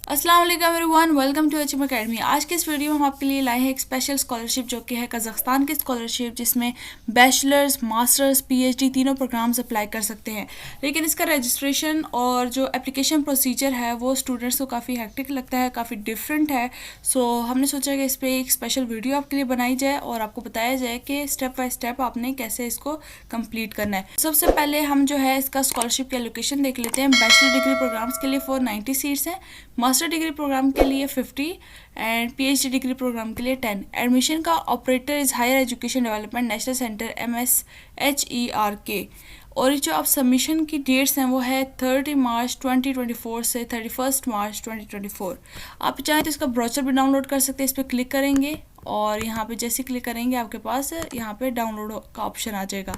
अस्सलाम वालेकुम everyone, welcome to Achieve Academy. आज के इस वीडियो में हम आपके लिए लाए हैं एक स्पेशल स्कॉलरशिप जो कि है कज़ाख्स्तान की स्कॉलरशिप, जिसमें बैचलर्स, मास्टर्स, पीएचडी तीनों प्रोग्राम्स अप्लाई कर सकते हैं। लेकिन इसका रजिस्ट्रेशन और जो एप्लीकेशन प्रोसीजर है वो स्टूडेंट्स को काफ़ी हेक्टिक लगता है, काफ़ी डिफरेंट है। सो हमने सोचा कि इस पर एक स्पेशल वीडियो आपके लिए बनाई जाए और आपको बताया जाए कि स्टेप बाय स्टेप आपने कैसे इसको कम्प्लीट करना है। सबसे पहले हम जो है इसका स्कॉलरशिप की एलोकेशन देख लेते हैं। बैचलर डिग्री प्रोग्राम्स के लिए 490 सीट्स हैं, मास्टर डिग्री प्रोग्राम के लिए 50 एंड पीएचडी डिग्री प्रोग्राम के लिए 10। एडमिशन का operator is higher education development national centre MSHERK। और जो आप सबमिशन की डेट्स हैं वो है 30 मार्च 2024 से 31 मार्च 2024। आप चाहें तो इसका ब्रोचर भी डाउनलोड कर सकते हैं। इस पर क्लिक करेंगे और यहाँ पे जैसे क्लिक करेंगे आपके पास यहाँ पे डाउनलोड का ऑप्शन आ जाएगा,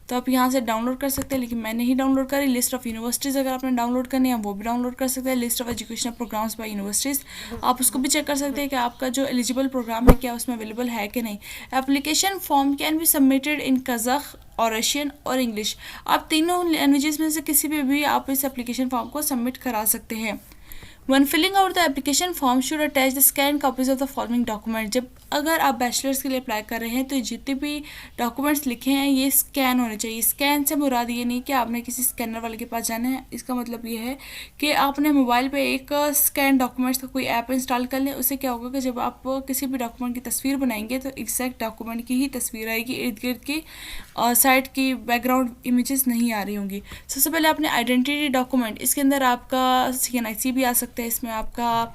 तो आप यहाँ से डाउनलोड कर सकते हैं। लेकिन मैं नहीं डाउनलोड करी। लिस्ट ऑफ यूनिवर्सिटीज़ अगर आपने डाउनलोड करनी है वो भी डाउनलोड कर सकते हैं। List of educational programmes by universities, आप उसको भी चेक कर सकते हैं कि आपका जो एलिजिबल प्रोग्राम है क्या उसमें अवेलेबल है कि नहीं। Application form can be submitted in Kazakh और रशियन और इंग्लिश। आप तीनों लैंग्वेजेस में से किसी भी आप इस एप्लीकेशन फॉर्म को सबमिट करा सकते हैं। When filling out the application form should attach the scanned copies of the following document। जब अगर आप बैचलर्स के लिए अप्लाई कर रहे हैं तो जितने भी डॉक्यूमेंट्स लिखे हैं ये स्कैन होने चाहिए। स्कैन से मुराद ये नहीं कि आपने किसी स्कैनर वाले के पास जाना है। इसका मतलब ये है कि आपने मोबाइल पे एक स्कैन डॉक्यूमेंट्स का कोई ऐप इंस्टॉल कर लें। उससे क्या होगा कि जब आप किसी भी डॉक्यूमेंट की तस्वीर बनाएंगे तो एग्जैक्ट डॉक्यूमेंट की ही तस्वीर आएगी, इर्द गिर्द की साइड की बैकग्राउंड इमेजेस नहीं आ रही होंगी। सबसे पहले आपने आइडेंटिटी डॉक्यूमेंट, इसके अंदर आपका CNIC भी आ सकता है, इसमें आपका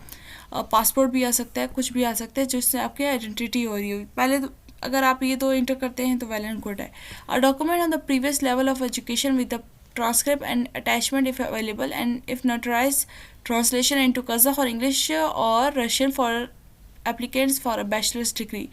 पासपोर्ट भी आ सकता है, कुछ भी आ सकता है जिससे आपकी आइडेंटिटी हो रही होगी। पहले तो अगर आप ये दो इंटर करते हैं तो वेल एंड गुड है। A document on the previous level of education with the transcript and attachment if available, and if notarized translation into Kazakh or English or Russian for applicants for a bachelor's degree.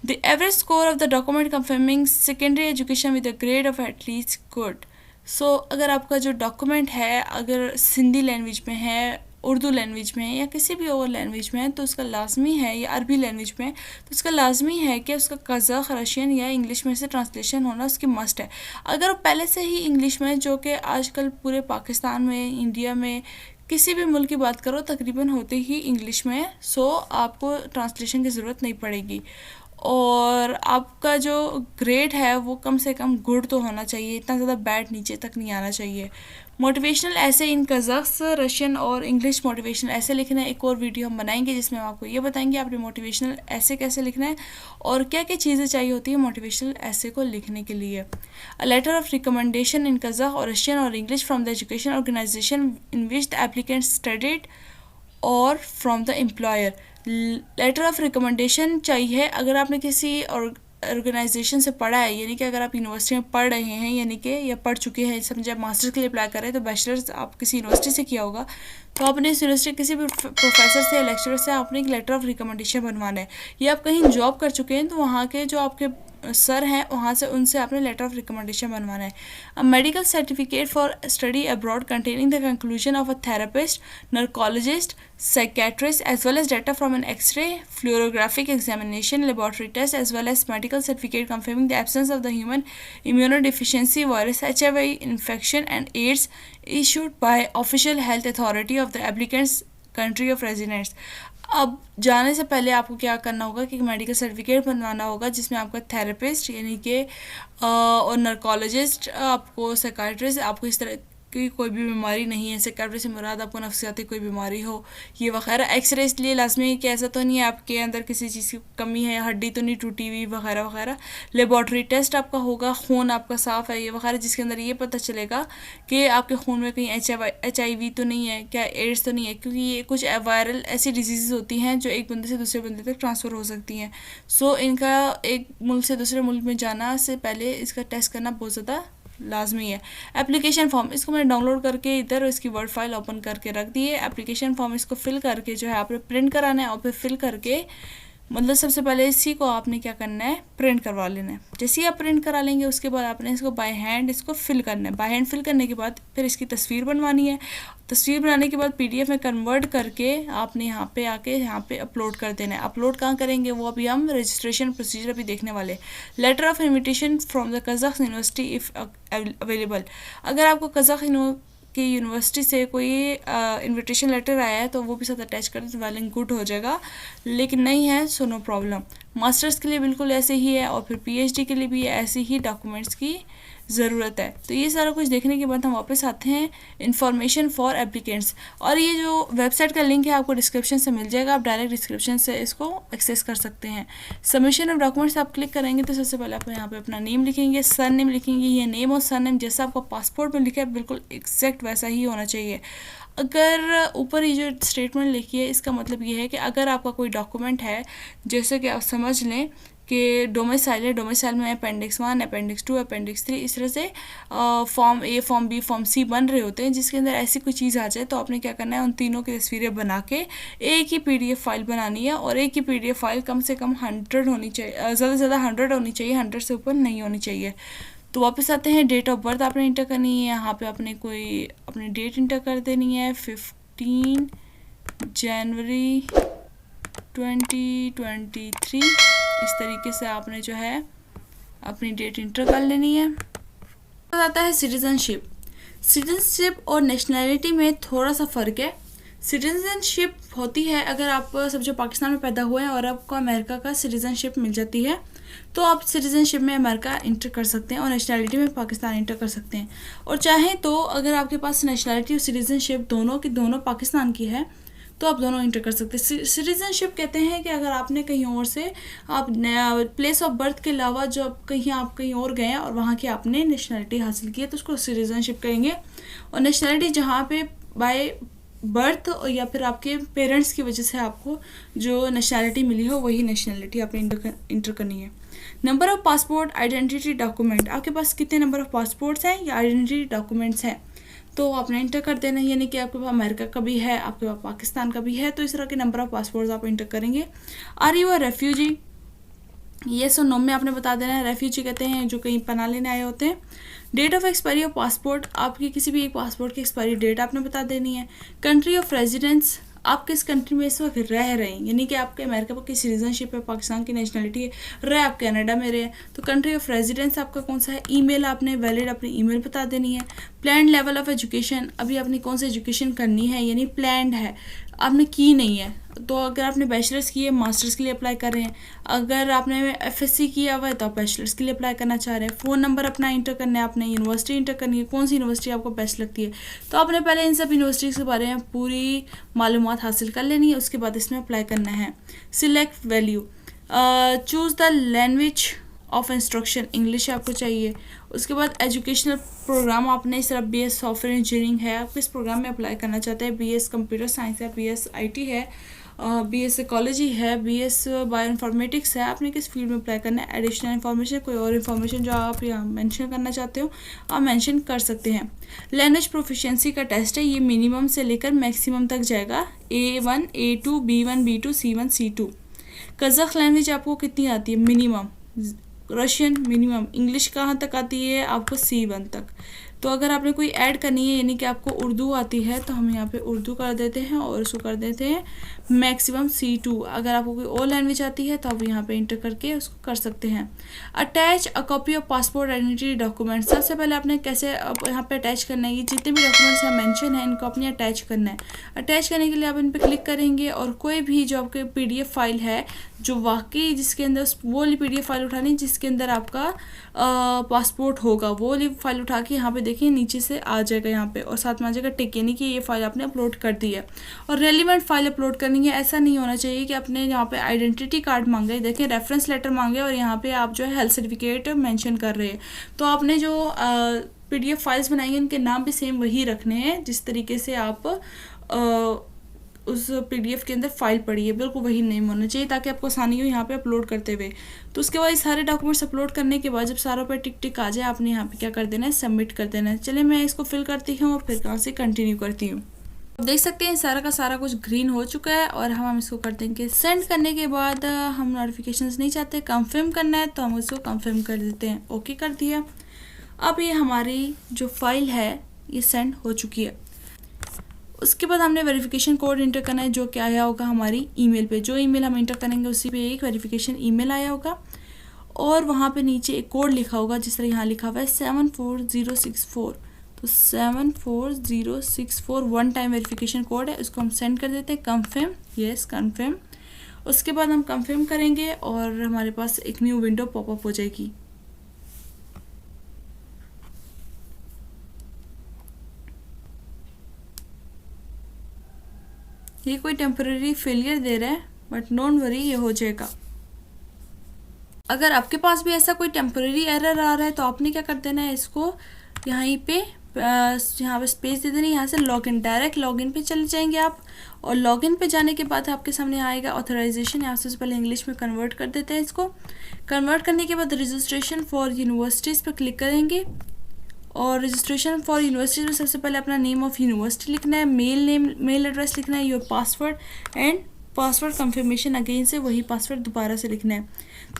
The average score of the document confirming secondary education with a grade of at least good. So अगर आपका जो document है अगर Sindhi language में है, Urdu language में है या किसी भी और लैंग्वेज में है तो उसका लाजमी है, या अरबी लैंग्वेज में है तो उसका लाजमी है कि उसका कज़ाक, रशियन या इंग्लिश में से ट्रांसलेशन होना उसकी मस्ट है। अगर वो पहले से ही इंग्लिश में, जो कि आजकल पूरे पाकिस्तान में, इंडिया में किसी भी मुल्क की बात करो तकरीबन होते ही इंग्लिश में, सो आपको ट्रांसलेशन की ज़रूरत नहीं पड़ेगी। और आपका जो ग्रेड है वो कम से कम गुड तो होना चाहिए, इतना ज़्यादा बैड नीचे तक नहीं आना चाहिए। मोटिवेशनल ऐसे इन कज़ाक्स, रशियन और इंग्लिश मोटिवेशनल ऐसे लिखना है। एक और वीडियो हम बनाएंगे जिसमें हम आपको ये बताएंगे आपने मोटिवेशनल ऐसे कैसे लिखना है और क्या क्या चीज़ें चाहिए होती है मोटिवेशनल ऐसे को लिखने के लिए। A letter of recommendation in Kazakh और रशियन और English from the education organization in which the applicant studied और from the employer. Letter of recommendation चाहिए अगर आपने किसी ऑर्गेनाइजेशन से पढ़ा है, यानी कि अगर आप यूनिवर्सिटी में पढ़ रहे हैं, यानी कि या पढ़ चुके हैं, समझे आप मास्टर्स के लिए अप्लाई कर रहे हैं तो बैचलर्स आप किसी यूनिवर्सिटी से किया होगा तो आपने इस यूनिवर्सिटी किसी भी प्रोफेसर से या लेक्चरर से आपने एक लेटर ऑफ रिकमेंडेशन बनवाना है। या आप कहीं जॉब कर चुके हैं तो वहाँ के जो आपके सर हैं वहाँ से उनसे आपने लेटर ऑफ रिकमेंडेशन बनवाना है। A medical certificate for study abroad containing the conclusion of a therapist, narcologist, psychiatrist, as well as data from an X-ray, fluorographic examination, laboratory test, as well as medical certificate confirming the absence of the human immunodeficiency virus HIV infection and AIDS issued by official health authority of the applicant's country of residence। अब जाने से पहले आपको क्या करना होगा कि medical certificate बनवाना होगा जिसमें आपका थेरेपिस्ट यानी कि और नर्कोलॉजिस्ट, आपको साइकाइट्रिस्ट, आपको इस तरह की कोई भी बीमारी नहीं है, साइकाइट्रिस्ट से मुराद आपको नफ्सियाती कोई बीमारी हो ये वगैरह। एक्सरे इसलिए लाजमी है कि ऐसा तो नहीं है आपके अंदर किसी चीज़ की कमी है, हड्डी तो नहीं टूटी हुई वगैरह वगैरह। लेबॉर्ट्री टेस्ट आपका होगा, खून आपका साफ़ है ये वगैरह, जिसके अंदर ये पता चलेगा कि आपके खून में कहीं HIV तो नहीं है, क्या एड्स तो नहीं है, क्योंकि ये कुछ वायरल ऐसी डिजीज़ होती हैं जो एक बंदे से दूसरे बंदे तक ट्रांसफ़र हो सकती हैं। सो इनका एक मुल्क से दूसरे मुल्क में जाना से पहले इसका टेस्ट करना बहुत ज़्यादा लाजमी है। एप्लीकेशन फॉर्म, इसको मैंने डाउनलोड करके इधर इसकी वर्ड फाइल ओपन करके रख दी है। एप्लीकेशन फॉर्म इसको फिल करके जो है आपने प्रिंट कराना है और फिर फिल करके मतलब सबसे पहले इसी को आपने क्या करना है, प्रिंट करवा लेना है। जैसे ही आप प्रिंट करा लेंगे उसके बाद आपने इसको बाय हैंड इसको फिल करना है। बाय हैंड फिल करने के बाद फिर इसकी तस्वीर बनवानी है। तस्वीर बनाने के बाद PDF में कन्वर्ट करके आपने यहाँ पे आके यहाँ पे अपलोड कर देना है। अपलोड कहाँ करेंगे वो अभी हम रजिस्ट्रेशन प्रोसीजर अभी देखने वाले। Letter of invitation from the Kazakh university if available, अगर आपको आपके यूनिवर्सिटी से कोई इनविटेशन लेटर आया है तो वो भी साथ अटैच कर दें तो वेल एंड गुड हो जाएगा, लेकिन नहीं है सो नो प्रॉब्लम। मास्टर्स के लिए बिल्कुल ऐसे ही है और फिर पीएचडी के लिए भी ऐसे ही डॉक्यूमेंट्स की ज़रूरत है। तो ये सारा कुछ देखने के बाद हम वापस आते हैं इन्फॉर्मेशन फॉर एप्लीकेंट्स, और ये जो वेबसाइट का लिंक है आपको डिस्क्रिप्शन से मिल जाएगा, आप डायरेक्ट डिस्क्रिप्शन से इसको एक्सेस कर सकते हैं। सबमिशन ऑफ डॉक्यूमेंट्स आप क्लिक करेंगे तो सबसे पहले आप यहाँ पे अपना नेम लिखेंगे, सर नेम लिखेंगे। ये नेम और सर नेम जैसा आपका पासपोर्ट में लिखा है बिल्कुल एग्जैक्ट वैसा ही होना चाहिए। अगर ऊपर ये जो स्टेटमेंट लिखी है इसका मतलब ये है कि अगर आपका कोई डॉक्यूमेंट है, जैसे कि आप समझ लें कि डोमिसाइल है, डोमिसाइल में अपेंडिक्स 1, अपेंडिक्स 2, अपेंडिक्स 3 इस तरह से फॉर्म ए, फॉर्म बी, फॉर्म सी बन रहे होते हैं, जिसके अंदर ऐसी कोई चीज़ आ जाए तो आपने क्या करना है, उन तीनों की तस्वीरें बना के एक ही पीडीएफ फाइल बनानी है, और एक ही पीडीएफ फाइल कम से कम 100 होनी चाहिए, ज़्यादा से ज़्यादा 100 होनी चाहिए, 100 से ऊपर नहीं होनी चाहिए। तो वापस आते हैं, डेट ऑफ बर्थ आपने इंटर करनी है, यहाँ पे आपने कोई अपनी डेट इंटर कर देनी है 15 जनवरी 2023। इस तरीके से आपने जो है अपनी डेट इंटर कर लेनी है। आता है सिटीजनशिप। सिटीजनशिप और नेशनैलिटी में थोड़ा सा फ़र्क है। सिटीजनशिप होती है अगर आप समझो पाकिस्तान में पैदा हुए हैं और आपको अमेरिका का सिटीजनशिप मिल जाती है तो आप सिटीजनशिप में अमेरिका इंटर कर सकते हैं और नेशनैलिटी में पाकिस्तान इंटर कर सकते हैं। और चाहें तो अगर आपके पास नेशनैलिटी और सिटीजनशिप दोनों की दोनों पाकिस्तान की है तो आप दोनों इंटर कर सकते हैं। सिटीजनशिप कहते हैं कि अगर आपने कहीं और से आप प्लेस ऑफ बर्थ के अलावा जो आप कहीं और गए हैं और वहाँ की आपने नेशनैलिटी हासिल की है तो उसको सिटीजनशिप कहेंगे। और नेशनैलिटी जहाँ पे बाय बर्थ या फिर आपके पेरेंट्स की वजह से आपको जो नेशनैलिटी मिली हो वही नेशनैलिटी आपने इंटर करनी है। Number of passport, identity document, आपके पास कितने नंबर ऑफ़ पासपोर्ट्स हैं या आइडेंटिटी डॉक्यूमेंट्स हैं तो आपने इंटर कर देना, यानी कि आपके पास अमेरिका का भी है, आपके पास पाकिस्तान का भी है, तो इस तरह के नंबर ऑफ़ पासपोर्ट्स आप इंटर करेंगे। Are you a refugee, yes और नो में आपने बता देना है। रेफ्यूजी कहते हैं जो कहीं पनाह लेने आए होते हैं। Date of expiry of passport, आपकी किसी भी एक पासपोर्ट की एक्सपायरी डेट आपने बता देनी है। कंट्री ऑफ रेजिडेंस, आप किस कंट्री में इस वक्त रह रहे हैं, यानी कि आपके अमेरिका की सिटीजनशिप है, पाकिस्तान की नेशनलिटी है, रहे आप कनाडा में रहे तो कंट्री ऑफ रेजिडेंस आपका कौन सा है। ईमेल आपने वैलिड अपनी ईमेल बता देनी है। प्लान लेवल ऑफ एजुकेशन, अभी आपने कौन सी एजुकेशन करनी है, यानी प्लान्ड है, आपने की नहीं है तो अगर आपने बैचलर्स की है मास्टर्स के लिए अप्लाई कर रहे हैं, अगर आपने एफएससी किया हुआ है तो आप बैचलर्स के लिए अप्लाई करना चाह रहे हैं। फ़ोन नंबर अपना इंटर करना है, आपने यूनिवर्सिटी इंटर करनी है, कौन सी यूनिवर्सिटी आपको बेस्ट लगती है तो आपने पहले इन सब यूनिवर्सिटीज़ के बारे में पूरी मालूमात हासिल कर लेनी है, उसके बाद इसमें अप्लाई करना है। Select value, choose the language of instruction, English आपको चाहिए। उसके बाद एजुकेशनल प्रोग्राम आपने इस तरह बीएस सॉफ्टवेयर इंजीनियरिंग है, आप किस प्रोग्राम में अप्लाई करना चाहते हैं, बीएस कंप्यूटर साइंस है, बीएस आईटी है, बीएस साइकोलॉजी है, बीएस बायो इन्फॉर्मेटिक्स है, आपने किस फील्ड में अप्लाई करना है। एडिशनल इन्फॉर्मेशन, कोई और इन्फॉर्मेशन जो आप यहाँ मेंशन करना चाहते हो आप मेंशन कर सकते हैं। लैंग्वेज प्रोफिशिएंसी का टेस्ट है, ये मिनिमम से लेकर मैक्सिमम तक जाएगा, A1, A2, B1, B2, C1, C2। Kazakh language आपको कितनी आती है, मिनिमम। Russian minimum. इंग्लिश कहाँ तक आती है आपको, C1 तक। तो अगर आपने कोई ऐड करनी है यानी कि आपको उर्दू आती है तो हम यहाँ पे उर्दू कर देते हैं और उसको कर देते हैं मैक्सिमम C2। अगर आपको कोई और लैंग्वेज आती है तो आप यहाँ पे इंटर करके उसको कर सकते हैं। Attach a copy of passport identity document, सबसे पहले आपने कैसे यहाँ पे अटैच करना है, ये जितने भी डॉक्यूमेंट्स यहाँ मेंशन है इनको अपने अटैच करना है। अटैच करने के लिए आप इन पर क्लिक करेंगे और कोई भी जो आपके PDF फाइल है जो वाकई जिसके अंदर वो वाली PDF फाइल उठानी जिसके अंदर आपका पासपोर्ट होगा, वो वाली फाइल उठा के यहाँ पे देखिए नीचे से आ जाएगा यहाँ पे और साथ में आ जाएगा टिक, यानी कि ये फाइल आपने अपलोड कर दी है। और रेलिवेंट फाइल अपलोड करनी है, ऐसा नहीं होना चाहिए कि आपने यहाँ पे आइडेंटिटी कार्ड मांगे, देखें रेफरेंस लेटर मांगे और यहाँ पे आप जो है हेल्थ सर्टिफिकेट मेंशन कर रहे हैं। तो आपने जो PDF फाइल्स बनाएंगे उनके नाम भी सेम वही रखने हैं जिस तरीके से आप उस PDF के अंदर फाइल पड़ी है, बिल्कुल वही नेम होना चाहिए ताकि आपको आसानी हो यहाँ पे अपलोड करते हुए। तो उसके बाद सारे डॉक्यूमेंट्स अपलोड करने के बाद जब सारों पे टिक टिक आ जाए आपने यहाँ पे क्या कर देना है, सबमिट कर देना है। चलिए मैं इसको फिल करती हूँ और फिर कहाँ से कंटिन्यू करती हूँ। देख सकते हैं सारा का सारा कुछ ग्रीन हो चुका है और हम इसको कर देंगे सेंड। करने के बाद हम नोटिफिकेशंस नहीं चाहते, कंफर्म करना है तो हम उसको कंफर्म कर देते हैं, ओके कर दिया। अब ये हमारी जो फाइल है ये सेंड हो चुकी है। उसके बाद हमने वेरिफिकेशन कोड इंटर करना है जो कि आया होगा हमारी ईमेल पे। जो ईमेल हम इंटर करेंगे उसी पे एक वेरिफिकेशन ईमेल आया होगा और वहाँ पे नीचे एक कोड लिखा होगा जिस तरह यहाँ लिखा हुआ है 74064। तो 74064 वन टाइम वेरिफिकेशन कोड है, इसको हम सेंड कर देते हैं। Confirm, yes confirm. उसके बाद हम कंफर्म करेंगे और हमारे पास एक न्यू विंडो पॉपअप हो जाएगी। ये कोई टेम्पररी फेलियर दे रहा है, बट डोंट वरी, ये हो जाएगा। अगर आपके पास भी ऐसा कोई टेम्पररी एरर आ रहा है तो आपने क्या कर देना है, इसको यहाँ पे स्पेस दे देनी, यहाँ से लॉगिन, डायरेक्ट लॉगिन पे चले जाएंगे आप। और लॉगिन पे जाने के बाद आपके सामने आएगा ऑथराइजेशन, यहाँ से पहले इंग्लिश में कन्वर्ट कर देते हैं इसको। कन्वर्ट करने के बाद रजिस्ट्रेशन फॉर यूनिवर्सिटीज़ पर क्लिक करेंगे और रजिस्ट्रेशन फॉर यूनिवर्सिटीज़ में सबसे पहले अपना नेम ऑफ़ यूनिवर्सिटी लिखना है, मेल एड्रेस लिखना है, your password and password confirmation again से वही पासवर्ड दोबारा से लिखना है।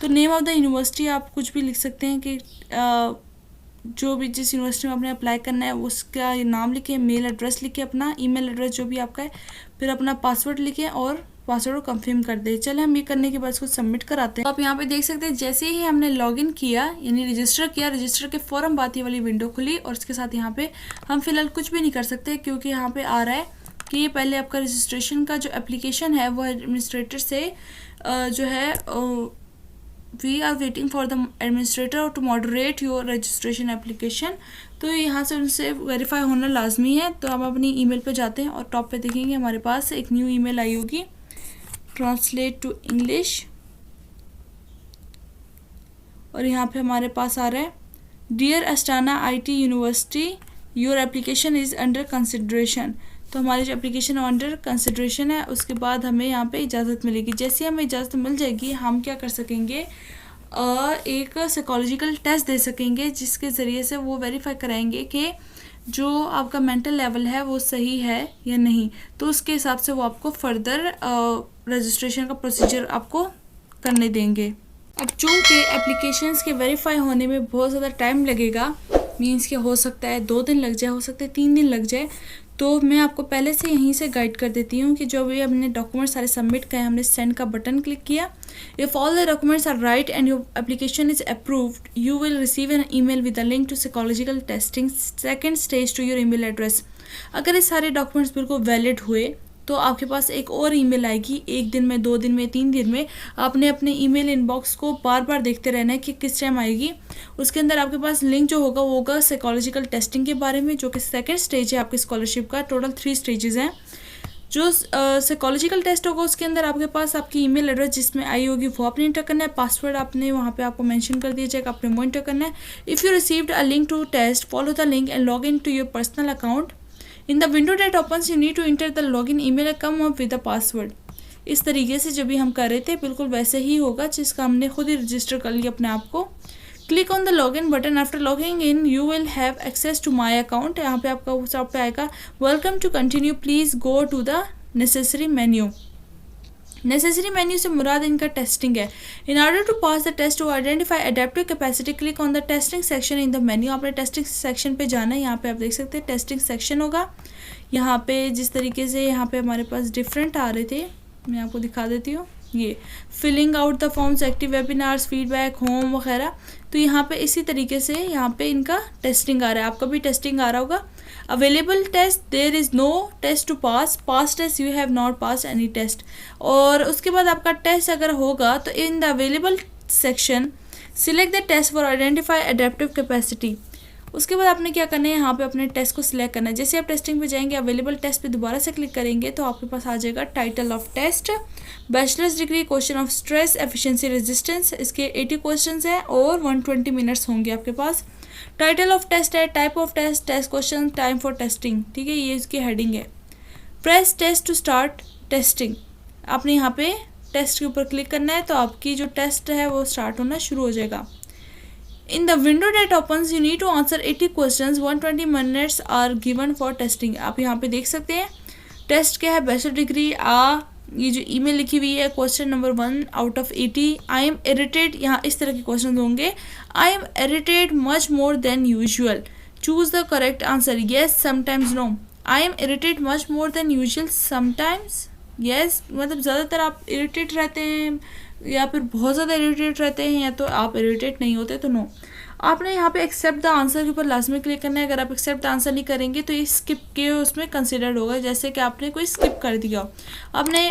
तो नेम ऑफ़ द यूनिवर्सिटी आप कुछ भी लिख सकते हैं कि जो भी जिस यूनिवर्सिटी में आपने अप्लाई करना है उसका नाम लिखें, मेल एड्रेस लिखें, अपना ईमेल एड्रेस जो भी आपका है, फिर अपना पासवर्ड लिखें और पासवर्ड को कंफर्म कर दें। चले हम ये करने के बाद इसको सबमिट कराते हैं। तो आप यहाँ पे देख सकते हैं जैसे ही हमने लॉगिन किया यानी रजिस्टर किया, रजिस्टर के फौरन बाद ये वाली विंडो खुली और इसके साथ यहाँ पे हम फिलहाल कुछ भी नहीं कर सकते क्योंकि यहाँ पे आ रहा है कि ये पहले आपका रजिस्ट्रेशन का जो एप्लीकेशन है वो एडमिनिस्ट्रेटर से जो है we are waiting for the administrator to moderate your registration application. तो यहाँ से उनसे वेरीफाई होना लाजमी है। तो हम अपनी ईमेल पे जाते हैं और टॉप पे देखेंगे हमारे पास एक न्यू ईमेल आई होगी, ट्रांसलेट टू इंग्लिश, और यहाँ पे हमारे पास आ रहा है dear Astana IT university your application is under consideration. तो हमारी जो एप्लीकेशन अंडर कंसिडरेशन है उसके बाद हमें यहाँ पे इजाज़त मिलेगी। जैसे हमें इजाज़त मिल जाएगी हम क्या कर सकेंगे, एक साइकोलॉजिकल टेस्ट दे सकेंगे जिसके ज़रिए से वो वेरीफाई कराएंगे कि जो आपका मेंटल लेवल है वो सही है या नहीं। तो उसके हिसाब से वो आपको फर्दर रजिस्ट्रेशन का प्रोसीजर आपको करने देंगे। अब चूँकि एप्लीकेशंस के वेरीफाई होने में बहुत ज़्यादा टाइम लगेगा, मीन्स कि हो सकता है 2 दिन लग जाए, हो सकता है 3 दिन लग जाए, तो मैं आपको पहले से यहीं से गाइड कर देती हूँ कि जो भी हमने डॉक्यूमेंट सारे सबमिट किए, हमने सेंड का बटन क्लिक किया, if all the documents are right and your application is approved you will receive an email with a link to psychological testing second stage to your email address. अगर ये सारे documents बिल्कुल valid हुए तो आपके पास एक और ईमेल आएगी, 1 दिन में, 2 दिन में, 3 दिन में। आपने अपने ईमेल इनबॉक्स को बार बार देखते रहना है कि किस टाइम आएगी। उसके अंदर आपके पास लिंक जो होगा वो होगा साइकोलॉजिकल टेस्टिंग के बारे में, जो कि सेकंड स्टेज है आपकी स्कॉलरशिप का। टोटल 3 स्टेजेस हैं। जो साइकोलॉजिकल टेस्ट होगा उसके अंदर आपके पास आपकी ईमेल एड्रेस जिसमें आई होगी वो आपने इंटर करना है, पासवर्ड आपने वहाँ पे आपको मेंशन कर दिया जाएगा, आपने वो इंटर करना है। If you received a link to test follow the link and log in to your personal account. In the window that opens you need to enter the login email and come up with a password। इस तरीके से जब भी हम कर रहे थे बिल्कुल वैसे ही होगा जिसका हमने खुद ही रजिस्टर कर लिया अपने आप को। Click on the login button, after logging in you will have access to my account. यहाँ पे आपका उस पे आएगा welcome to continue please go to the necessary menu. Necessary menu से मुराद इनका टेस्टिंग है। In order to pass the test to identify adaptive capacity click on the testing section in the menu. आपने टेस्टिंग सेक्शन पे जाना है। यहाँ पे आप देख सकते हैं टेस्टिंग सेक्शन होगा। यहाँ पे जिस तरीके से यहाँ पे हमारे पास डिफरेंट आ रहे थे, मैं आपको दिखा देती हूँ। ये filling out the forms, active webinars, feedback, home वगैरह। तो यहाँ पे इसी तरीके से यहाँ पे इनका टेस्टिंग आ रहा है। आपका भी टेस्टिंग आ रहा होगा। Available test, there is no test to pass, pass test you have not pass any test. और उसके बाद आपका टेस्ट अगर होगा तो in the available section select the test for identify adaptive capacity. उसके बाद आपने क्या करना है, यहाँ पे अपने टेस्ट को सिलेक्ट करना है। जैसे आप टेस्टिंग पे जाएंगे, अवेलेबल टेस्ट पे दोबारा से क्लिक करेंगे तो आपके पास आ जाएगा title of test, bachelor's degree, question of stress, efficiency, resistance. इसके 80 क्वेश्चंस हैं और 120 मिनट्स होंगे आपके पास। टाइटल ऑफ टेस्ट है, type of test, test question, time for testing. ठीक है, ये इसकी हेडिंग है। Press test to start testing. आपने यहाँ पे टेस्ट के ऊपर क्लिक करना है तो आपकी जो टेस्ट है वो स्टार्ट होना शुरू हो जाएगा। In the window that opens, you need to answer 80 questions. 120 minutes are given for testing। आप यहाँ पे देख सकते हैं टेस्ट क्या है, बैचलर डिग्री। ये जो ईमेल लिखी हुई है question number 1 out of 80। I am irritate, यहाँ इस तरह के क्वेश्चन होंगे। I am irritate much more than usual, choose the correct answer, yes sometimes no. I am irritate much more than usual, sometimes yes, मतलब ज़्यादातर आप irritate रहते हैं या फिर बहुत ज़्यादा इरिटेट रहते हैं, या तो आप इरिटेट नहीं होते तो नो। आपने यहाँ पे एक्सेप्ट द आंसर के ऊपर लाजमी क्लिक करना है। अगर आप एक्सेप्ट द आंसर नहीं करेंगे तो ये स्किप के उसमें कंसिडर्ड होगा, जैसे कि आपने कोई स्किप कर दिया हो।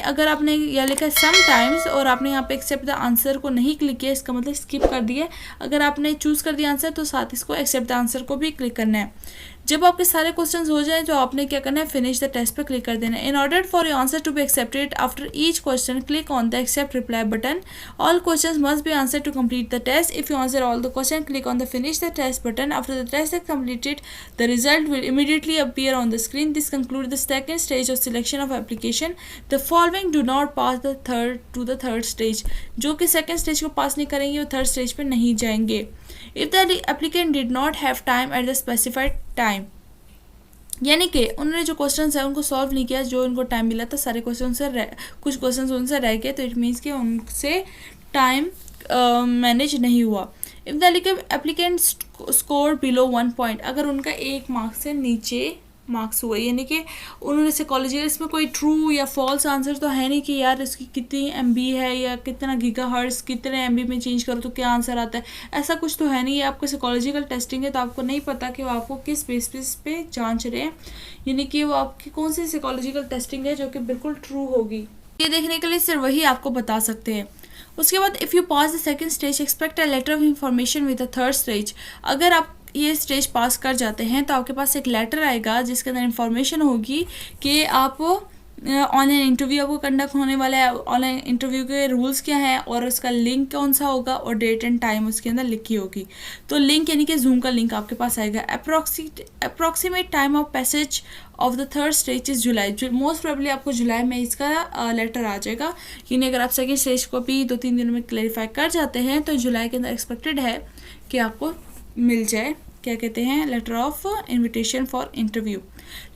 अगर आपने यह लिखा है सम टाइम्स और आपने यहाँ पे एक्सेप्ट द आंसर को नहीं क्लिक किया, इसका मतलब स्किप कर दिया। अगर आपने चूज़ कर दिया आंसर तो साथ इसको एक्सेप्ट द आंसर को भी क्लिक करना है। जब आपके सारे क्वेश्चंस हो जाएं तो आपने क्या करना है, फिनिश द टेस्ट पे क्लिक कर देना है। In order for your answer to be accepted after each question click on the accept reply button. All questions must be answer to complete the test. If you answer all the question click on the finish the test button. After the test is completed, the result will immediately appear on the screen. This concludes the second stage of selection of application. The following do not pass the third stage. जो कि second stage को pass नहीं करेंगे वो third stage पे नहीं जाएंगे. If the applicant did not have time at the specified time, यानी कि उन्होंने जो क्वेश्चंस है उनको सॉल्व नहीं किया, जो उनको टाइम मिला था सारे क्वेश्चन से कुछ क्वेश्चंस उनसे रह गए, तो इट मीन्स कि उनसे टाइम मैनेज नहीं हुआ। If the applicant score below 1 point, अगर उनका 1 मार्क्स से नीचे मार्क्स हुए, यानी कि उन्होंने साइकोलॉजी, इसमें कोई ट्रू या फॉल्स आंसर तो है नहीं कि यार इसकी कितनी MB है या कितना गीगाहर्ट्ज़ कितने MB में चेंज करो तो क्या आंसर आता है, ऐसा कुछ तो है नहीं। ये आपका साइकोलॉजिकल टेस्टिंग है, तो आपको नहीं पता कि वो आपको किस बेसिस पे जांच रहे हैं, यानी कि वो आपकी कौन सी साइकोलॉजिकल टेस्टिंग है जो कि बिल्कुल ट्रू होगी। ये देखने के लिए सिर्फ वही आपको बता सकते हैं। उसके बाद if you pass the second stage expect a letter of information with the third stage. अगर आप ये स्टेज पास कर जाते हैं तो आपके पास एक लेटर आएगा जिसके अंदर इंफॉर्मेशन होगी कि आप ऑनलाइन इंटरव्यू आपको कंडक्ट होने वाला है, ऑनलाइन इंटरव्यू के रूल्स क्या हैं और उसका लिंक कौन सा होगा और डेट एंड टाइम उसके अंदर लिखी होगी। तो लिंक यानी कि जूम का लिंक आपके पास आएगा। Approximate time of passage of the third stage is July. Most probably आपको जुलाई में इसका लेटर आ जाएगा, यानी अगर आप सेकेंड स्टेज को भी 2-3 दिनों में क्लैरिफाई कर जाते हैं तो जुलाई के अंदर एक्सपेक्टेड है कि आपको मिल जाए, क्या कहते हैं, letter of invitation for interview.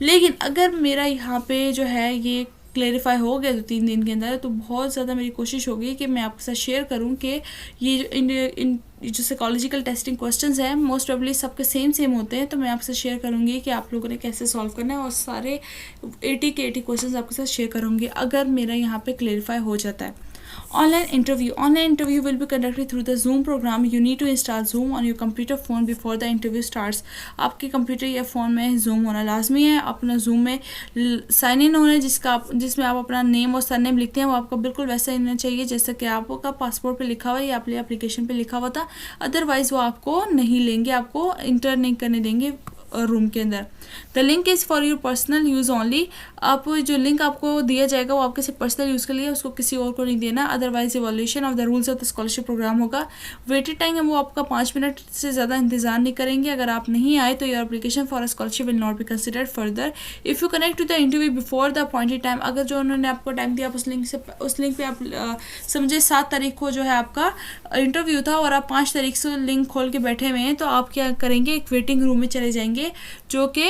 लेकिन अगर मेरा यहाँ पे जो है ये क्लेरिफाई हो गया 2-3 दिन के अंदर, तो बहुत ज़्यादा मेरी कोशिश होगी कि मैं आपके साथ शेयर करूँ कि ये जो साइकोलॉजिकल टेस्टिंग क्वेश्चंस हैं मोस्ट प्रोबेबली सबके सेम होते हैं, तो मैं आपसे शेयर करूँगी कि आप लोगों ने कैसे सॉल्व करना है और सारे 80 के 80 क्वेश्चंस आपके साथ शेयर करूँगी अगर मेरा यहाँ पे क्लेरिफाई हो जाता है। Online interview will be conducted through the Zoom program. You need to install Zoom on your computer phone before the interview starts. आपके कंप्यूटर या फ़ोन में Zoom होना लाजमी है। अपना Zoom में साइन इन होना है जिसमें आप अपना नेम और सरनेम लिखते हैं, वो आपका बिल्कुल वैसा ही होना चाहिए जैसा कि आपका पासपोर्ट पे लिखा हुआ है या अपने एप्लीकेशन पे लिखा हुआ था। अदरवाइज़ वो आपको नहीं लेंगे, आपको इंटर नहीं करने देंगे रूम के अंदर। The link is for your personal use only. आप जो लिंक आपको दिया जाएगा वो आपके सिर्फ पर्सनल यूज़ के लिए, उसको किसी और को नहीं देना। Otherwise evolution of the rules of the scholarship program होगा। वेटेड टाइम है वो आपका 5 मिनट से ज़्यादा इंतजार नहीं करेंगे। अगर आप नहीं आए तो your application for a scholarship will not be considered further. If you connect to the interview before the appointed time, अगर जो उन्होंने आपको टाइम दिया उस लिंक पे आप समझे 7 तारीख को जो है आपका इंटरव्यू था और आप 5 तारीख से लिंक खोल के बैठे हुए हैं, तो आप क्या करेंगे, एक वेटिंग रूम में चले जाएंगे जो कि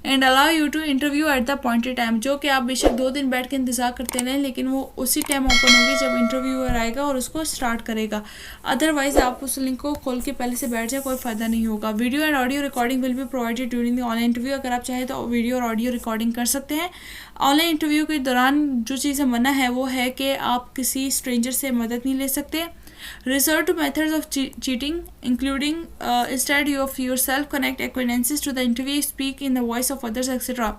and allow you to interview at the appointed time, जो कि आप बेशक 2 दिन बैठ के इंतजार करते रहें लेकिन वो उसी टाइम ओपन होगी जब इंटरव्यूअर आएगा और उसको स्टार्ट करेगा। अदरवाइज आप उस लिंक को खोल के पहले से बैठ जाए, कोई फ़ायदा नहीं होगा। Video and audio recording will be provided during the online interview. अगर आप चाहें तो वीडियो और ऑडियो रिकॉर्डिंग कर सकते हैं। ऑनलाइन इंटरव्यू के दौरान जो चीज़ें मना है वो है कि आप किसी स्ट्रेंजर से मदद नहीं ले सकते। Resort to methods of cheating, including instead of yourself connect acquaintances to the interview, speak in the voice of others, etc.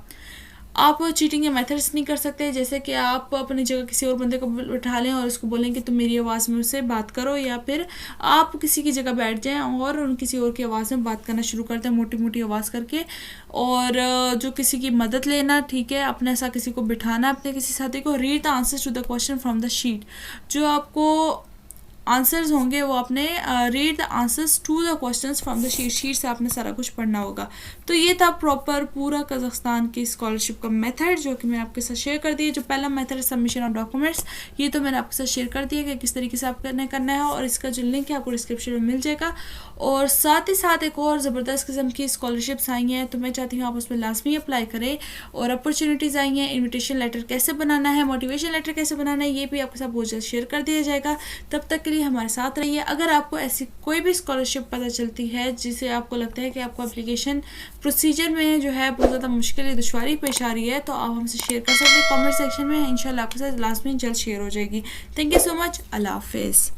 आप चीटिंग के मेथड्स नहीं कर सकते, जैसे कि आप अपनी जगह किसी और बंदे को बैठा लें और उसको बोलें कि तुम मेरी आवाज़ में उससे बात करो, या फिर आप किसी की जगह बैठ जाएं और किसी और की आवाज़ में बात करना शुरू करते हैं मोटी मोटी आवाज़ करके। और जो किसी की मदद लेना, ठीक है, अपने ऐसा किसी को बिठाना, अपने किसी साथी को। Read the answers to the question from the sheet, जो आपको आंसर्स होंगे वो आपने read the answers to the questions from the sheet से आपने सारा कुछ पढ़ना होगा। तो ये था प्रॉपर पूरा कज़ाख्स्तान की स्कॉलरशिप का मेथड जो कि मैंने आपके साथ शेयर कर दिया। जो पहला मेथड है सबमिशन ऑफ डॉक्यूमेंट्स, ये तो मैंने आपके साथ शेयर कर दिया कि किस तरीके से आपने करना है, और इसका जो लिंक है आपको डिस्क्रिप्शन में मिल जाएगा। और साथ ही साथ एक और ज़बरदस्त किस्म की स्कॉलरशिप्स आई हैं, तो मैं चाहती हूँ आप उसमें लाजमी अप्लाई करें। और अपॉर्चुनिटीज़ आई हैं, इन्विटेशन लेटर कैसे बनाना है, मोटिवेशन लेटर कैसे बनाना है, ये भी आपके साथ बहुत जल्द शेयर कर दिया जाएगा। तब तक के लिए हमारे साथ रहिए। अगर आपको ऐसी कोई भी स्कॉलरशिप पता चलती है जिसे आपको लगता है कि आपको एप्लीकेशन प्रोसीजर में जो है बहुत ज़्यादा मुश्किल दुश्वारी पेश आ रही है, तो आप हमसे शेयर कर सकते हैं कमेंट सेक्शन में। इंशाल्लाह आपके साथ लास्ट में जल्द शेयर हो जाएगी। Thank you so much. अल्लाह हाफिज़।